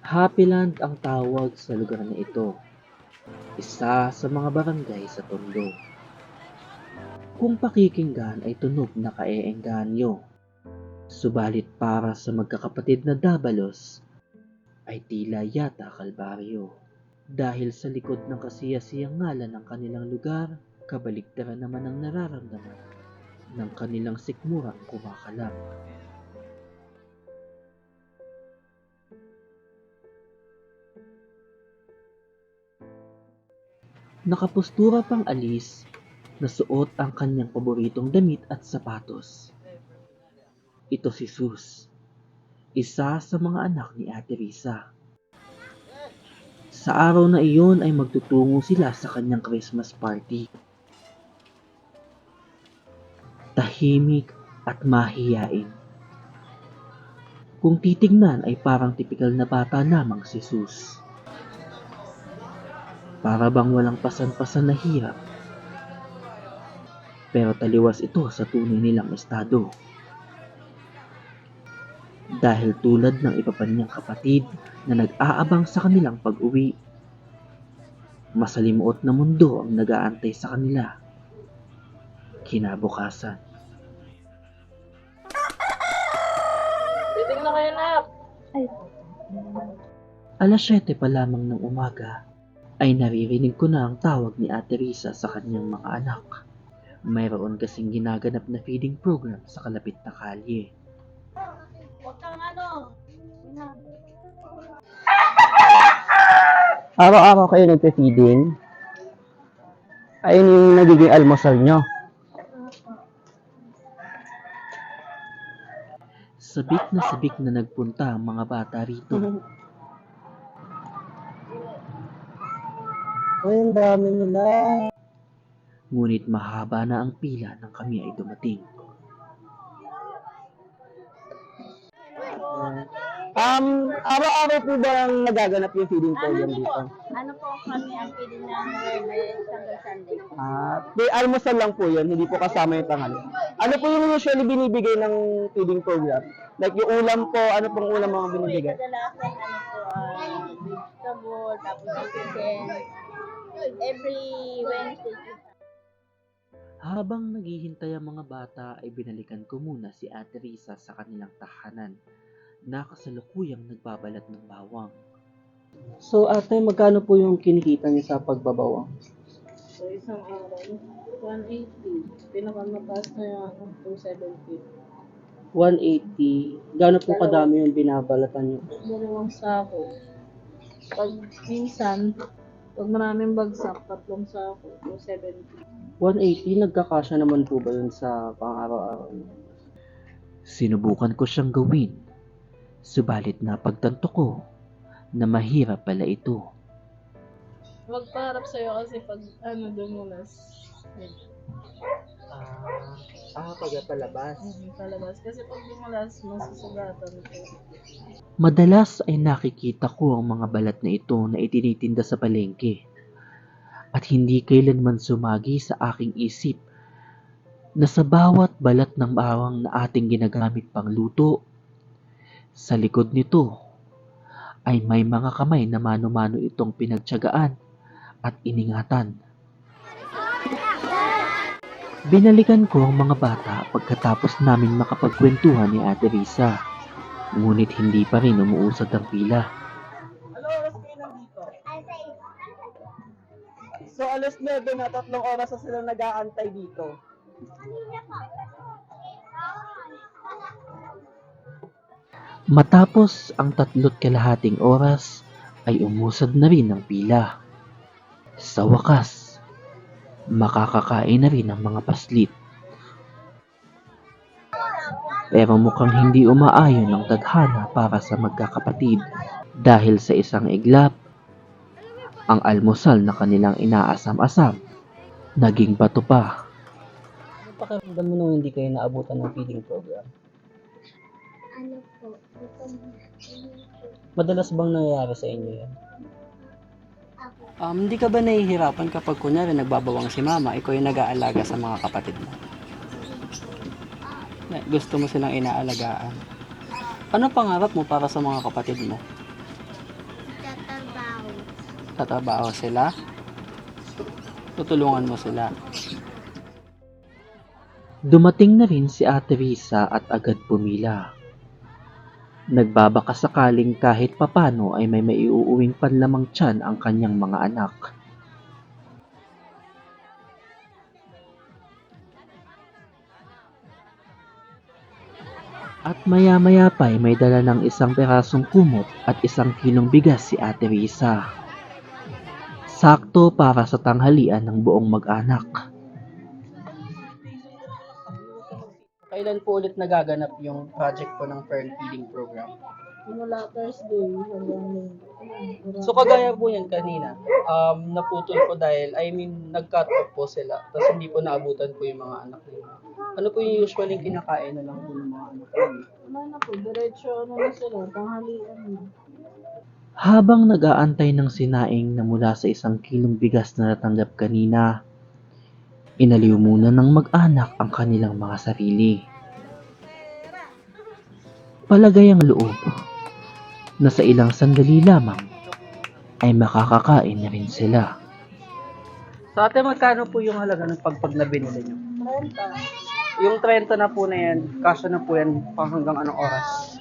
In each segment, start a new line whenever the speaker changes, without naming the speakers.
Happyland ang tawag sa lugar na ito, isa sa mga barangay sa Tondo. Kung pakikinggan ay tunog na kaeengganyo, subalit para sa magkakapatid na Dabalos ay tila yata kalbaryo. Dahil sa likod ng kasiyasiyang ngalan ng kanilang lugar, kabaligtaran naman ang nararamdaman ng kanilang sikmurang kumakalap. Nakapustura pang alis, nasuot ang kanyang paboritong damit at sapatos. Ito si Sus, isa sa mga anak ni Ate Risa. Sa araw na iyon ay magtutungo sila sa kanyang Christmas party. Tahimik at mahiyain. Kung titignan ay parang tipikal na bata lamang si Sus. Para bang walang pasan-pasan na hirap. Pero taliwas ito sa tunay nilang estado. Dahil tulad ng iba pa niyang kapatid na nag-aabang sa kanilang pag-uwi, masalimuot na mundo ang nag-aantay sa kanila kinabukasan.
Titing na kayo, nak!
Alas 7 pa lamang ng umaga ay naririnig ko na ang tawag ni Ate Risa sa kanyang mga anak. Mayroon kasing ginaganap na feeding program sa kalapit na kalye.
Huwag kang ano!
Araw-araw kayo nagpe-feeding? Ayun yung nagiging almusal nyo.
Sabik na nagpunta ang mga bata rito.
Ay, ang dami nila.
Ngunit mahaba na ang pila nang kami ay dumating.
Araw-araw po ba ang nagaganap yung feeding program dito?
Ano po kami ang pili ng Webes hanggang Sunday?
Almusal lang po yun, hindi po kasama yung tanghali. Ano po yung usually binibigay ng feeding program? Like yung ulam po, ano pong ulam mga binibigay?
Kadalasan ano po, vegetable, tapos chicken. Every Wednesday.
Habang naghihintay ang mga bata ay binalikan ko muna si Ate Risa sa kanilang tahanan na kasalukuyang nagbabalat ng bawang.
So ate, magkano po yung kinikita niyo sa pagbabawang?
So, isang araw, 180. Pinakamataas na yung 270.
180. Gaano po kadami yung binabalatan niyo?
Dalawang sako. Pag minsan, pag maraming bagsak, 3 sako, 270.
180, nagkakasya naman po ba yun sa pang-araw-araw niyo?
Sinubukan ko siyang gawin, subalit napagtanto ko na mahirap pala ito.
Magpaharap sa'yo kasi pag dumulas.
Pagpalabas.
Palabas. Kasi pag dumulas, masusugatan ko.
Madalas ay nakikita ko ang mga balat na ito na itinitinda sa palengke. At hindi kailanman sumagi sa aking isip na sa bawat balat ng bawang na ating ginagamit pang luto, sa likod nito ay may mga kamay na mano-mano itong pinagtiyagaan at iningatan. Binalikan ko ang mga bata pagkatapos namin makapagkwentuhan ni Ate Risa, ngunit hindi pa rin umuusad ang pila.
Ano oras kayo nandito? So alas 9 na 3 oras na sila nag-aantay dito.
Matapos ang 3.5 oras ay umusad na rin ang pila. Sa wakas, makakakain na rin ang mga paslit. Pero mukhang hindi umaayon ang tadhana para sa magkakapatid dahil sa isang iglap, ang almusal na kanilang inaasam-asam naging bato pa.
Ano pakiramdam mo nung hindi kayo naabutan ng feeding program?
Ano po,
Madalas bang nangyayari sa inyo yan?
ako,
Hindi ka ba nahihirapan kapag kunyari nagbabawang si mama, ikaw yung nag-aalaga sa mga kapatid mo? Gusto mo silang inaalagaan. Ano pangarap mo para sa mga kapatid mo?
tatrabaho sila, tutulungan mo sila.
Dumating na rin si Ate Risa at agad pumila. Nagbabaka sakaling kahit papano ay may maiuuwing panlamang tiyan ang kanyang mga anak. At maya-maya pa ay may dala ng isang perasong kumot at 1 kilong bigas si Ate Risa. Sakto para sa tanghalian ng buong mag-anak.
Kailan po ulit nagaganap yung project po ng Pearl Feeding Program?
Mula Thursday hanggang May.
So kagaya po yan kanina, naputol po dahil, nag-cut off po sila, tapos hindi po naabutan po yung mga anak nila. Ano po yung usually kinakain na lang po ng mga anak nila?
Wala na po, diretso na sila, tanghalian na.
Habang nag-aantay ng sinaing na mula sa 1 kilong bigas na natanggap kanina, inaliw muna ng mag-anak ang kanilang mga sarili. Palagay ang loob na sa ilang sandali lamang ay makakakain na rin sila.
Sa ate, magkano po yung halaga ng pagpag na binili nyo?
30.
Yung 30 na po na yan, kasya na po yan pang hanggang anong oras?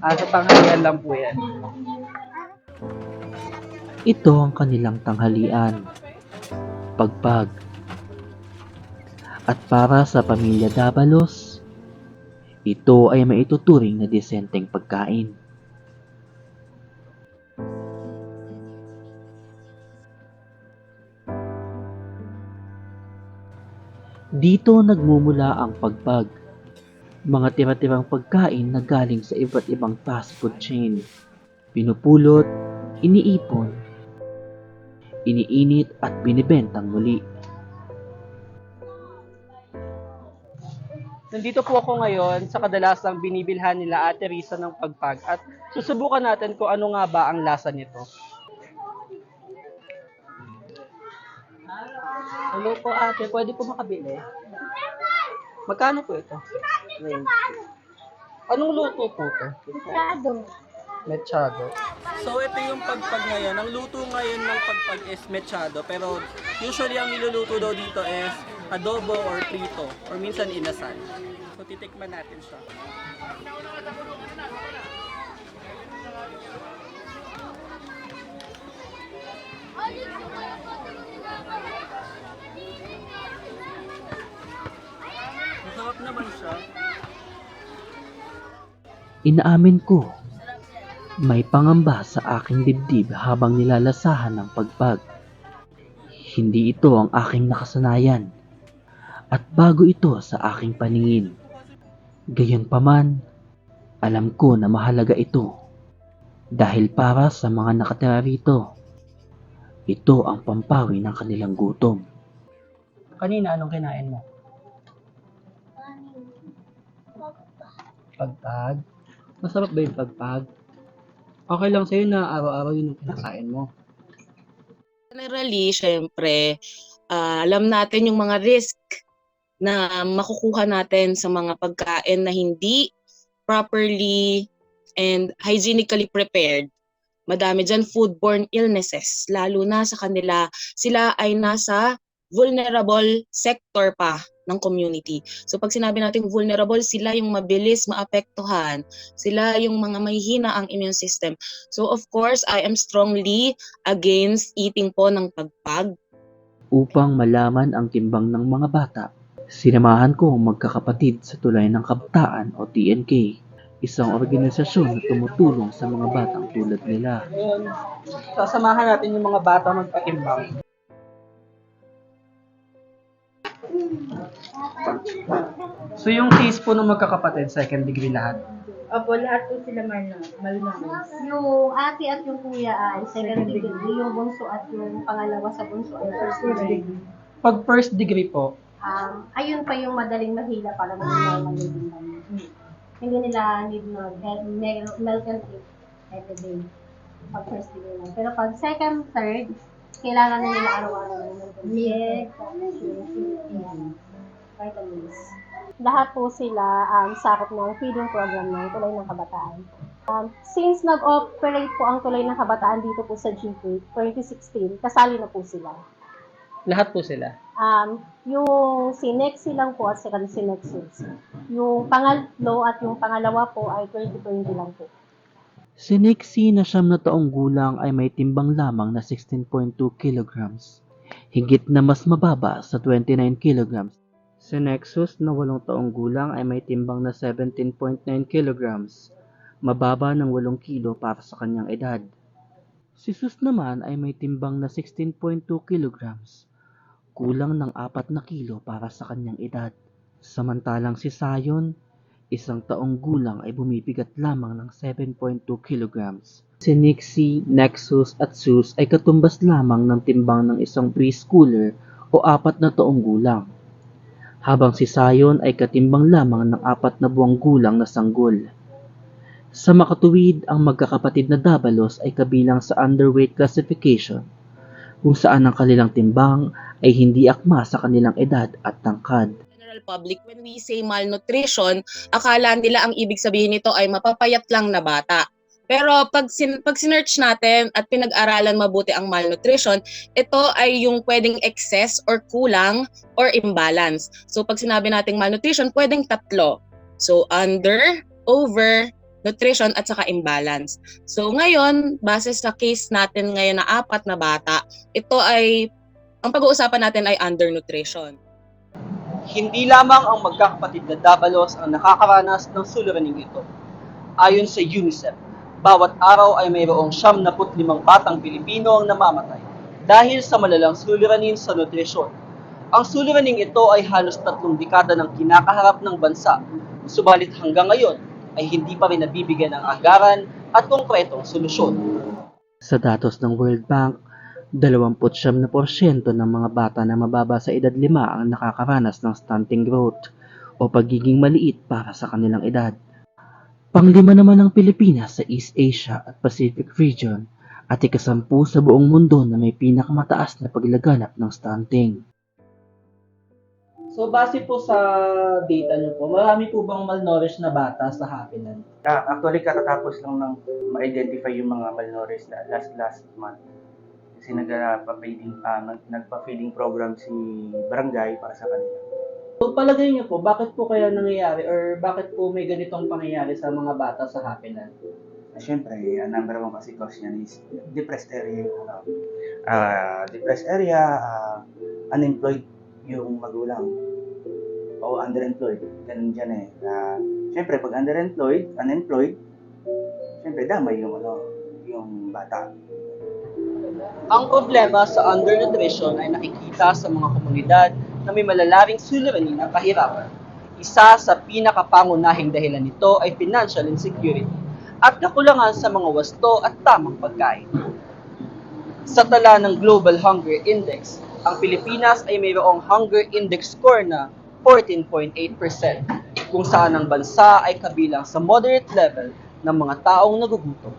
Sa tanghalian lang po yan.
Ito ang kanilang tanghalian, pagpag. At para sa pamilya Dabalos, ito ay maituturing na disenteng pagkain. Dito nagmumula ang pagpag. Mga tira-tirang pagkain na galing sa iba't ibang fast food chain. Pinupulot, iniipon, iniinit at binibentang muli.
Nandito po ako ngayon sa kadalasang binibilhan nila Ate Risa ng pagpag at susubukan natin kung ano nga ba ang lasa nito. Hello po ate, pwede po makabili? Magkano po ito? 20. Anong luto po ito?
Masyado.
Mechado. So ito yung pagpag ngayon. Ang luto ngayon ng pagpag is mechado. Pero usually ang niluluto daw dito is adobo or prito. Or minsan inasal. So titikman natin siya. Masarap naman siya.
Inaamin ko, may pangamba sa aking dibdib habang nilalasahan ng pagpag. Hindi ito ang aking nakasanayan at bago ito sa aking paningin. Gayunpaman, alam ko na mahalaga ito dahil para sa mga nakatira rito, ito ang pampawi ng kanilang gutom.
Kanina, anong kinain mo? Pagpag? Masarap ba yung pagpag? Okay lang sa'yo na araw-araw yun yung kinakain mo.
Generally, syempre, alam natin yung mga risk na makukuha natin sa mga pagkain na hindi properly and hygienically prepared. Madami dyan foodborne illnesses, lalo na sa kanila, sila ay nasa vulnerable sector pa ng community. So pag sinabi natin vulnerable, sila yung mabilis maapektuhan, sila yung mga mahihina ang immune system. So of course, I am strongly against eating po ng pagpag.
Upang malaman ang timbang ng mga bata, sinamahan ko ang magkakapatid sa Tulay ng Kabataan o TNK, isang organisasyon na tumutulong sa mga batang tulad nila.
Ngayon, sasamahan natin yung mga bata magpatimbang. So yung case po ng magkakapatid, second degree lahat.
Opo, lahat po sila malnourished.
Yung ate at yung kuya ay second degree, yung bunso at yung pangalawa sa bunso ay first degree.
Pag first degree po,
Ayun pa yung madaling mahila para normal living kami. Hindi nila need milk and egg every day. Pag first degree lang. Pero pag second, third, kailangan na nila araw-araw ng milk and egg, vitamins. lahat po sila sakop ng feeding program ng Tulay ng Kabataan. Since nag-operate po ang Tulay ng Kabataan dito po sa GK 2016, kasali na po sila.
Lahat po sila.
Yung si Nexi lang po at saka si Nexus. Yung pangatlo at yung pangalawa po ay 2020 lang po.
Si Nixie na 9 na taong gulang ay may timbang lamang na 16.2 kilograms, higit na mas mababa sa 29 kilograms. Si Nexus na 8 taong gulang ay may timbang na 17.9 kilograms, mababa ng 8 kilo para sa kanyang edad. Si Sus naman ay may timbang na 16.2 kilograms, kulang ng 4 na kilo para sa kanyang edad. Samantalang si Sayon, 1 taong gulang ay bumibigat lamang ng 7.2 kilograms. Si Nixie, Nexus at Sus ay katumbas lamang ng timbang ng isang preschooler o 4 na taong gulang, habang si Sayon ay katimbang lamang ng 4 na buwang gulang na sanggol. Sa makatuwid, ang magkakapatid na Dabalos ay kabilang sa underweight classification, kung saan ang kanilang timbang ay hindi akma sa kanilang edad at tangkad.
General public, when we say malnutrition, akala nila ang ibig sabihin nito ay mapapayat lang na bata. Pero pag sinearch natin at pinag-aralan mabuti ang malnutrition, ito ay yung pwedeng excess or kulang or imbalance. So pag sinabi nating malnutrition, pwedeng tatlo. So under, over, nutrition at saka imbalance. So ngayon, base sa case natin ngayon na 4 na bata, ito ay, ang pag-uusapan natin ay undernutrition.
Hindi lamang ang magkakapatid na Dabalos ang nakakaranas ng suliraning ito. Ayon sa UNICEF, bawat araw ay mayroong 75 batang Pilipino ang namamatay dahil sa malalang suliranin sa nutrisyon. Ang suliraning ito ay halos 3 dekada ng kinakaharap ng bansa, subalit hanggang ngayon ay hindi pa rin nabibigyan ng anggaran at konkretong solusyon.
Sa datos ng World Bank, 29% ng mga bata na mababa sa edad 5 ang nakakaranas ng stunting growth o pagiging maliit para sa kanilang edad. Panglima naman ang Pilipinas sa East Asia at Pacific region at ika-10 sa buong mundo na may pinakamataas na paglaganap ng stunting.
So, base po sa data nyo po, marami po bang malnourished na bata sa Happyland?
Actually, katatapos lang ng ma-identify yung mga malnourished na last month. Kasi nagpa-feeding program si barangay para sa kanila.
So, palagay nyo po, bakit po kaya nangyayari or bakit po may ganitong pangyayari sa mga bata sa Happyland?
Siyempre, ang number one kasi cause niyan is depressed area. Depressed area, unemployed yung magulang o underemployed. Ganun dyan eh. Siyempre, pag unemployed, siyempre damay yung bata.
Ang problema sa undernutrition ay nakikita sa mga komunidad na may malalaring suliranin ng kahirapan. Isa sa pinakapangunahing dahilan nito ay financial insecurity at kakulangan sa mga wasto at tamang pagkain. Sa tala ng Global Hunger Index, ang Pilipinas ay mayroong Hunger Index score na 14.8%, kung saan ang bansa ay kabilang sa moderate level ng mga taong nagugutom.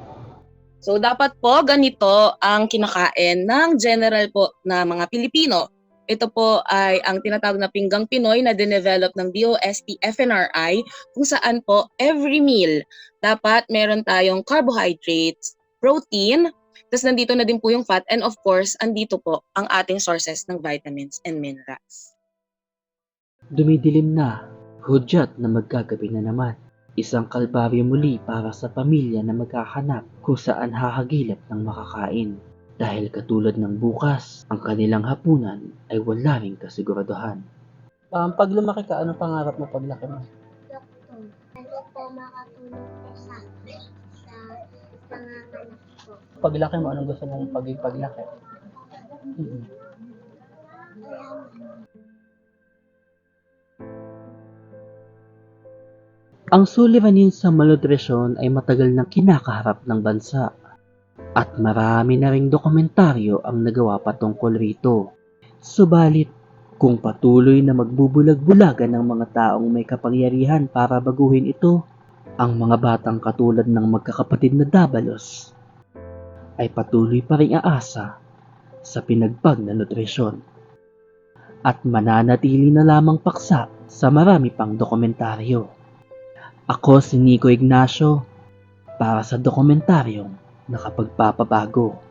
So dapat po ganito ang kinakain ng general po na mga Pilipino. Ito po ay ang tinatawag na Pinggang Pinoy na dinevelop ng DOST FNRI, kung saan po every meal dapat meron tayong carbohydrates, protein, tapos nandito na din po yung fat, and of course, andito po ang ating sources ng vitamins and minerals.
Dumidilim na, hudyat na magkagabi na naman. Isang kalbaryo muli para sa pamilya na maghahanap kung saan hahagilap ng makakain. Dahil katulad ng bukas, ang kanilang hapunan ay wala ring kasiguraduhan.
Pag lumaki ka, anong pangarap mo paglaki mo?
Doktor. Ano po makatulong po sa panganganak ko.
Paglaki mo, anong gusto mong paglaki?
Ang suliranin sa malnutrisyon ay matagal nang kinakaharap ng bansa. At marami na ring dokumentaryo ang nagawa patungkol rito. Subalit, kung patuloy na magbubulag-bulagan ng mga taong may kapangyarihan para baguhin ito, ang mga batang katulad ng magkakapatid na Dabalos ay patuloy pa ring aasa sa pinagbag na nutrisyon. at mananatili na lamang paksa sa marami pang dokumentaryo. Ako si Nico Ignacio para sa dokumentaryong nakapagpapabago.